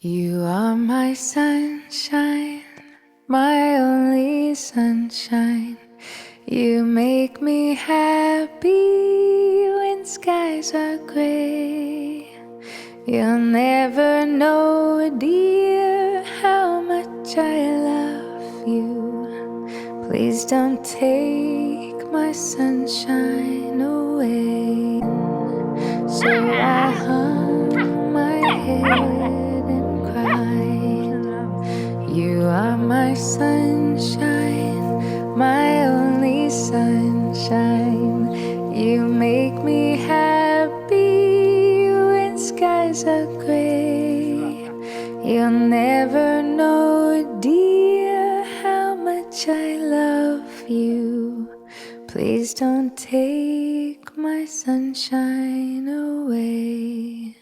You are my sunshine, my only sunshine. You make me happy when skies are gray. You'll never know, dear, how much I love you. Please don't take my sunshine away. So I hung my head and cried. You are my sunshine, my only sunshine. You make me happy when skies are gray. You'll never know, dear, how much I love you. Please don't take my sunshine away.